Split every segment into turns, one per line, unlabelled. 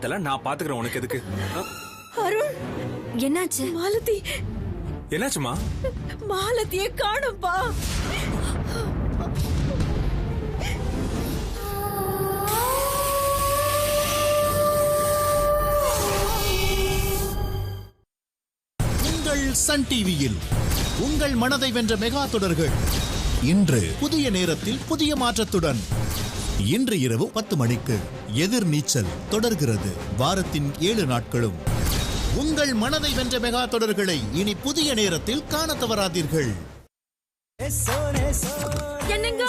அதெல்லாம் நான் பாத்துக்கிறேன். உனக்கு எதுக்கு?
அருண், என்னாச்சு? மாலதி,
என்னாச்சுமா?
மாலதியை காணோம்பா.
உங்கள் சன் டிவியில் உங்கள் மனதை வென்ற மெகா தொடர்கள் இன்று புதிய நேரத்தில் புதிய மாற்றத்துடன். இன்று இரவு 10 மணிக்கு எதிர் நீச்சல் தொடர்கிறது. வாரத்தின் 7 நாட்களும் உங்கள் மனதை வென்ற மெகா தொடர்களை இனி புதிய நேரத்தில் காண தவறாதீர்கள்.
என்னங்க,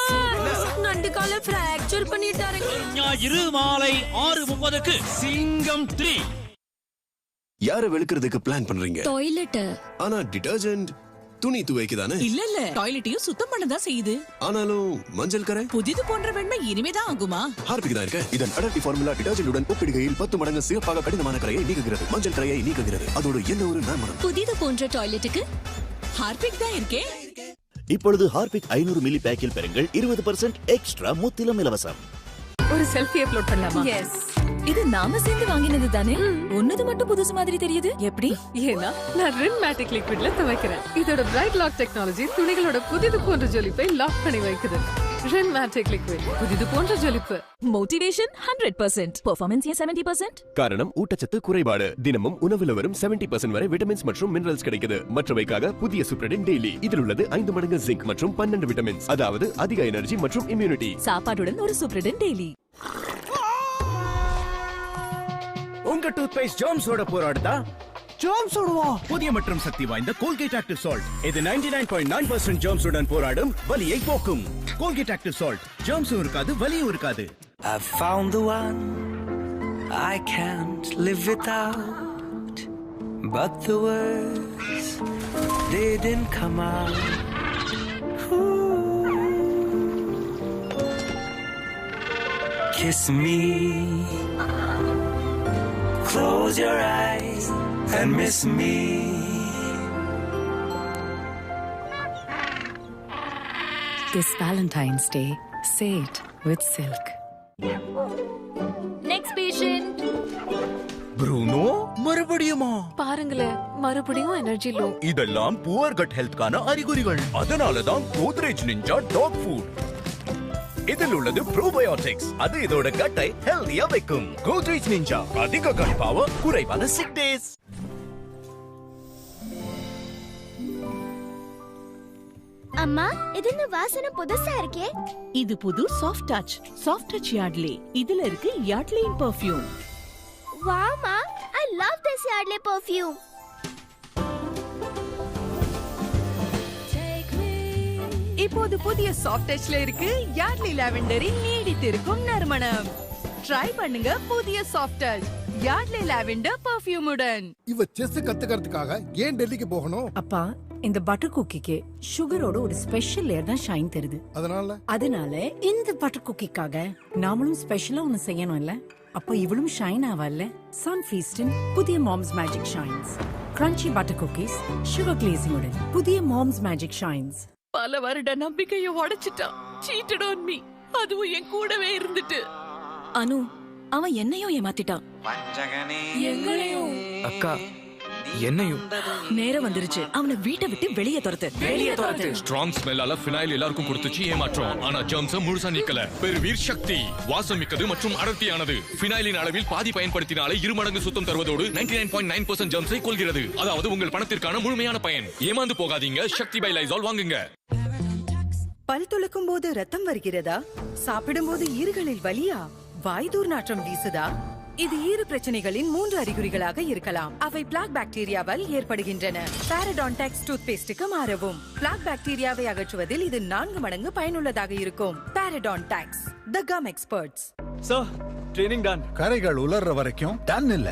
நண்டு கால பிராக்சர் பண்ணிட்டாருங்க.
ஞாயிறு மாலை 6:30க்கு சிங்கம் 3.
யாரை வெளுக்கிறதுக்கு பிளான் பண்றீங்க?
டாய்லெட்.
ஆனா டிடர்ஜென்ட் துணி துவைக்குதானே?
இல்ல டாய்லெட்டையும் சுத்தம் பண்ணதான் செய்யுது.
ஆனாலும் மஞ்சள் கரை
புதிது போன்ற வெண்மை இனிமேதான் ஆகுமா?
ஹார்பிக் தான் இருக்க. இதன் அடர்த்தி ஃபார்முலா டிடர்ஜென்ட்டுடன் ஒப்பிடுகையில் 10 மடங்கு சிறப்பாக கடினமான கரையை நீக்குகிறது. மஞ்சள் கரையை நீக்குகிறது. அதோடு என்ன ஒரு நறுமணம்.
புதிது போன்ற டாய்லெட்டுக்கு
ஹார்பிக் தான் இருக்கே.
இப்பொழுது ஹார்பிக் 500 மில்லி பேக்கில் பெறுங்கள் 20% எக்ஸ்ட்ரா முற்றிலும் இலவசம்.
ஒரு செல்ஃபி அப்லோட் பண்ணலாமா? எஸ். இது நாம சேர்ந்து வாங்கினது தானே? ஒன்னது மட்டும் புதுசு மாதிரி தெரியுது. எப்படி?
ஏன்னா நான் ரின் மேட்டிக் லிக்விட்ல துவைக்கிறேன். இதோட பிரைட் லாக் டெக்னாலஜி துணிகளோட புதிது போன்ற ஜொலிப்பை லாக் பண்ணி வைக்குது. ரின் மேட்டிக் லிக்விட், புதிது போன்ற ஜொலிப்பு.
Motivation 100%, performance 70%.
காரணம் ஊட்டச்சத்து குறைபாடு. தினமும் உணவுல வரும் 70% வரை விட்டமின்ஸ் மற்றும் மினரல்ஸ் கிடைக்குது. மற்றவைக்காக புதிய சூப்ரடின் டெய்லி. இதில் உள்ளது 5 மடங்கு ஜிங்க் மற்றும் 12 விட்டமின்ஸ், அதாவது அதிக எனர்ஜி மற்றும் இம்யூனிட்டி.
சாப்பாட்டுடன் ஒரு சூப்ரடின் டெய்லி.
உங்க டூத் பேஸ்ட் ஜெர்ம்ஸோட போராடுதா? ஜெர்ம்ஸோடவா? புதிய மற்றும் சக்தி வாய்ந்த கோல்கேட் ஆக்டிவ் சால்ட். இது 99.9% ஜெர்ம்ஸுடன் போராடும், வலியை போக்கும். Colgate active salt. ஜெர்ம்ஸும் இருக்காது, வலியும் இருக்காது.
I found the one I can't live without, but the words they didn't come out. Ooh. Kiss me, close your eyes and miss me.
This Valentine's Day, say it with Silk.
Next patient.
Bruno, மறுபடியுமா?
பாருங்களேன், மறுபடியும் energy low.
இதெல்லாம் poor cut ஹெல்த்கான அறிகுறிகள். அதனாலதான் Godrej ninja talk food. இதில் உள்ளது probiotics. அது இதோட கட்டை ஹெல்தியா வைக்கும். கோத்ரேஜ் நிஞ்சா, அதிக கட் பவர், குறைவான சிக் டேஸ்.
அம்மா, இது என்ன வாசனை புதுசா இருக்கே?
இது புது சாஃப்ட் டச் யார்ட்லே. இதுல இருக்கு யார்ட்லேயின் பெர்ஃப்யூம்.
வாமா, I love this Yardley perfume.
இப்போது புதிய சாஃப்ட் டச்ல இருக்கு யார்ட்லி லாவெண்டரின் நீடித்திருக்கும் நறுமணம். ட்ரை பண்ணுங்க புதிய சாஃப்ட் டச் யார்ட்லி லாவெண்டர் பெர்ஃப்யூமுடன்.
இவ செஸ் கத்துக்கிறதுக்காக ஏன் டெல்லிக்கு போகணும்?
அப்பா, இந்த பட்டர் குக்கிக்கு சுகரோட ஒரு ஸ்பெஷல் லேயர் தான் ஷைன் தருது. அதனால இந்த பட்டர் குக்கிக்காக நாமளும் ஸ்பெஷலா ஒன்னு செய்யணும் இல்ல? அப்ப இவளும் ஷைன் ஆவால்ல? சன் ஃபீஸ்டின் புதிய mom's magic shines. Crunchy butter cookies, sugar கிளேசிங்குடன் புதிய மாம்ஸ் மேஜிக் ஷைன்ஸ். பல வருட நம்பிக்கையை உடைச்சிட்டான். Seated on me. அதுவும் என் கூடவே இருந்துட்டு. அனு, அவன் என்னையும் ஏமாத்திட்டான். எங்களையும்.
அக்கா, என்னையும்.
நேரம் வந்துருச்சு. அவனை வீட்டை விட்டு வெளியே துரத்து.
ஸ்ட்ராங் ஸ்மெல்லால ஃபினைல் எல்லாருக்கும் கொடுத்துச்சு ஏமாற்றம். ஆனா ஜெர்ம்ஸ் முழுசா நீக்கல. பெருவீர் சக்தி வாசம் மிக்கது மற்றும் அடர்த்தியானது. ஃபினைலின் அளவில் பாதி பயன்படுத்தினாலே 2 மடங்கு சுத்தம் தருவதோடு 99.9% ஜெர்ம்ஸை கொல்கிறது. அதாவது உங்கள் பணத்திற்கான முழுமையான பயன். ஏமாந்து போகாதீங்க. சக்தி பை லைசால் வாங்குங்க.
பல் துலக்கும் போது ரத்தம் வருகிறதா? சாப்பிடும் போது ஈறுகளில் வலியா? வாய்தூர் நாற்றம் வீசுதா? இது ஈறு பிரச்சனைகளின் 3 அறிகுறிகளாக இருக்கலாம். அவை பிளாக் பாக்டீரியாவால் ஏற்படுகின்றன. பாரடான்டாக்ஸ் டூத் பேஸ்டுக்கு மாறவும். பிளாக் பாக்டீரியாவை அகற்றுவதில் இது 4 மடங்கு பயனுள்ளதாக இருக்கும். Parodontax, the gum experts.
Sir, training done.
கரைகள் உலர்ற வரைக்கும் டன் இல்ல.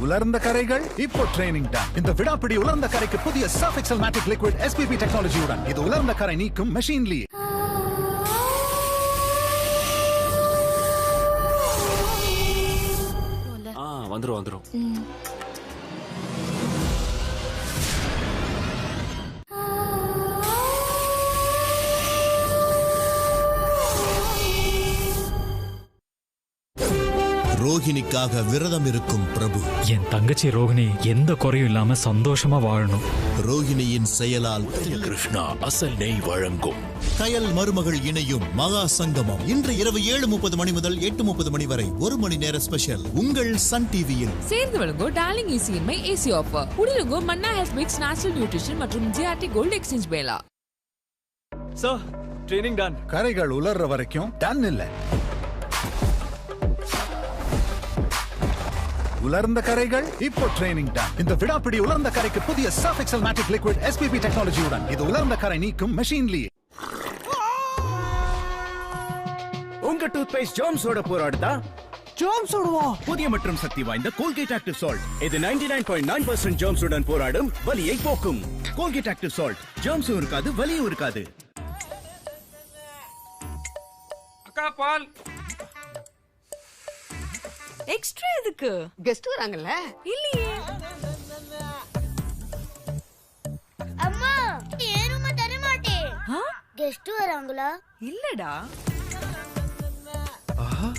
உலர்ந்த கரைகள் இப்போ ட்ரெய்னிங் டன். இந்த விடாப்பிடி உலர்ந்த கரைக்கு புதிய சர்ஃப் எக்ஸல் மேட்டிக் லிக்விட் SPP டெக்னாலஜியுடன். இது உலர்ந்த கரை நீக்கும் மெஷின்லி.
வந்துரும்.
ரோஹிணிக்காக விரதம் இருக்கும் பிரபு.
என் தங்கச்சி ரோஹிணி எந்த குறையும் இல்லாம சந்தோஷமா வாழணும்.
ரோஹிணியின் செயலால்
கிருஷ்ணா அசல் நெய் வழங்கும்
கயல் மருமகள் இணையும் மகா சங்கமம் இன்று இரவு 7:30 மணி முதல் 8:30 மணி வரை 1 மணி நேர ஸ்பெஷல் உங்கள் சன் டிவியில்.
சேர்ந்து வழங்கோ டார்லிங் ஈஸிஎம்ஐ ஏசி ஆஃபர். உடலுங்கோ Manna health mix natural nutrition மற்றும் GRT gold exchange mela.
Sir training டன்.
கரைகள் உலர்ற வரைக்கும் டன் இல்ல. உலர்ந்த கரைகள் இப்போ ட்ரெயினிங் டன். இந்த விடாப்பிடி உலர்ந்த கரைக்கு புதிய சர்ஃப் எக்ஸல் மேட்டிக் லிக்விட் SPP டெக்னாலஜியுடன். இது உலர்ந்த கரை நீக்கும் மெஷின்லயே.
உங்க டூத் பேஸ்ட் ஜெர்ம்ஸோட போராடுதா? ஜெர்ம்ஸோடவா? புதிய மற்றும் சக்தி வாய்ந்த கோல்கேட் ஆக்டிவ் சால்ட். இது 99.9% ஜெர்ம்ஸுடன் போராடும், வலியை போக்கும். Colgate active salt. ஜெர்ம்ஸும் இருக்காது, வலியும் இருக்காது.
அக்கா பால்.
எக்ஸ்ட்ரா எதுக்கு?
கெஸ்ட் வராங்கல்ல.
இல்லையே.
அம்மா ஏறுமா தர மாட்டே. கெஸ்ட் வராங்களா?
இல்லடா.
ஆஹா,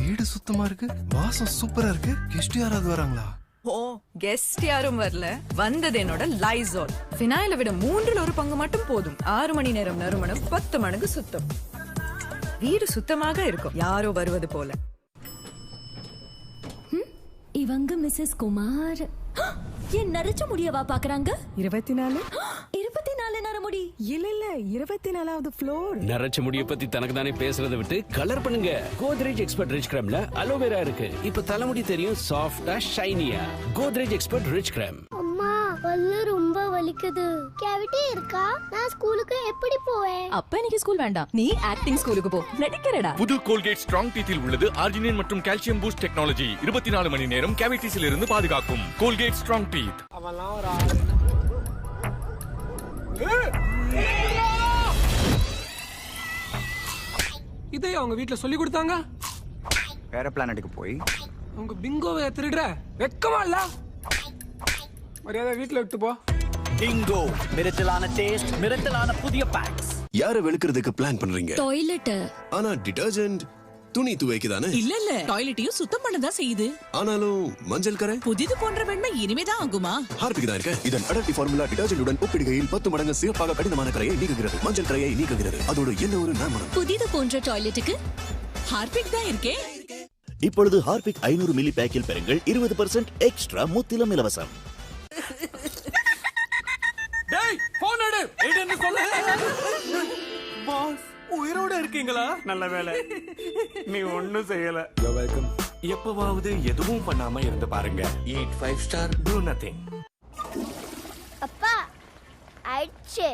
வீடு சுத்தமா இருக்கு, வாசம் சூப்பரா இருக்கு. கெஸ்ட் யாராவது வராங்களா?
ஓ, கெஸ்ட் யாரும் வரல. வந்தது என்னோட லைசால். ஃபினாயிலை விட 1/3 பங்கு மட்டும் போதும். 6 மணி நேரம் நறுமணம், 10 மடங்கு சுத்தம். வீடு சுத்தமாக இருக்கும், யாரோ வருவது போல.
இவங்க மிஸ்ஸஸ் குமார். என் நரைச்ச முடியவா பாக்குறாங்க? 24 நரமுடி.
இல்ல 24வது ஃப்ளோர்.
நரைச்ச முடிய பத்தி தனக்கு தானே பேசுறதை விட்டு கலர் பண்ணுங்க. கோத்ரேஜ் எக்ஸ்பர்ட் ரிச் கிரீம்ல அலோவேரா இருக்கு. இப்ப தலைமுடி தெரியும் சாஃப்டா ஷைனியா. Godrej expert rich cream.
அம்மா பல்லு ரொம்ப வலிக்குது. கேவிட்டி இருக்கா? நான் ஸ்கூலுக்கு எப்படி போவேன்?
அப்ப இன்னைக்கு ஸ்கூல் வேண்டாம், நீ ஆக்டிங் ஸ்கூலுக்கு போ. நடிக்கிறடா.
புது கோல்கேட் ஸ்ட்ராங் டீத்தில் உள்ளது ஆர்ஜினின் மற்றும் கால்சியம் பூஸ்ட் டெக்னாலஜி. 24 மணி நேரம் கேவிட்டிஸில் இருந்து பாதுகாக்கும். Colgate strong teeth.
அவன்லாம் ஒரு இதை அவங்க வீட்டுல சொல்லி கொடுத்தாங்க.
வேற பிளானட்டுக்கு போய்
அவங்க பிங்கோவை திருடுற வெக்கமா இல்ல? மரியாதை வீட்டுல விட்டு போ.
பிங்கோ
மிரட்டலான டேஸ்ட், மிரட்டலான புதிய பேக்ஸ்.
யார வெளுக்கிறதுக்கு பிளான் பண்றீங்க?
டாய்லெட்.
ஆனா டிடர்ஜென்ட் துணி துவைக்குதானே?
இல்ல டாய்லெட்டையும் சுத்தம் பண்ணதான் செய்யுது.
ஆனாலும் மஞ்சள் கரை
புதிது போன்ற வெண்மை இனிமேதான் ஆகுமா?
ஹார்பிக் தான் இருக்க. இதன் அடர்த்தி ஃபார்முலா டிடர்ஜென்ட்டுடன் ஒப்பிடுகையில் 10 மடங்கு சிறப்பாக கடினமான கரையை நீக்குகிறது. மஞ்சள் கரையை நீக்குகிறது. அதோடு என்ன ஒரு நறுமணம்.
புதிது போன்ற டாய்லெட்டுக்கு
ஹார்பிக் தான் இருக்கே.
இப்பொழுது ஹார்பிக் 500 மில்லி பேக்கில் பெறுங்கள் 20% எக்ஸ்ட்ரா முற்றிலும் இலவசம்.
டேய் போன் எடு. என்ன சொல்ல? பாஸ் உயிரோட இருக்கீங்களா? நல்ல வேளை நீ ஒண்ணும் செய்யல. You welcome. எப்பவாவது எதுவும் பண்ணாம இருந்து பாருங்க. eat 5 star, do nothing.
அப்பா ஐச்சே.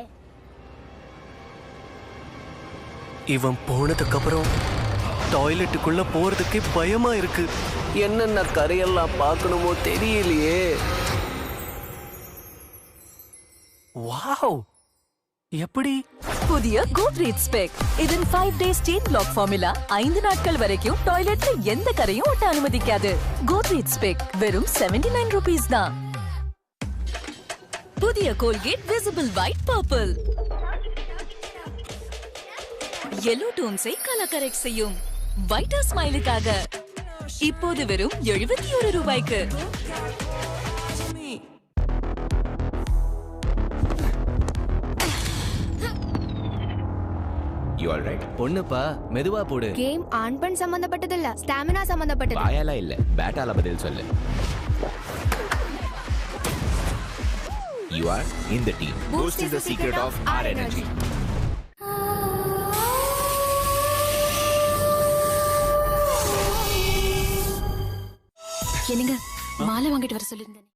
இவன் போனதுக்கு அப்புறம் டாய்லெட்டுக்குள்ள போறதுக்கு பயமா இருக்கு. என்னென்ன கரையெல்லாம் பார்க்கணுமோ தெரியலையே. வாவ், எப்படி?
புதிய கோத்ரேஜ் ஸ்பெக். இதன் 5 டேஸ் ஸ்டேட் பிளாக் ஃபார்முலா 5 நாட்கள் வரைக்கும் டாய்லெட்ல எந்த கரையும் ஒட்ட அனுமதிக்காது. கோத்ரேஜ் ஸ்பெக் வெறும் 79 ரூபீஸ் தான். புதிய Colgate visible white purple. yellow டோன்ஸை கலர் கரெக்ட் செய்யும். வைட்டா ஸ்மைலுக்காக இப்போது வெறும் 71 ரூபாய்க்கு.
You all right? பொண்ணுப்பா மெதுவா போடு.
கேம் ஆன் பண் சம்பந்தப்பட்டது இல்ல, ஸ்டாமினா சம்பந்தப்பட்டது.
வாயால இல்ல, பேட்டால பதில் சொல்லு. You are in the team. Boost is the secret of our energy.
என்னங்க மாலை வாங்கிட்டு வர சொல்லிருந்தேன்.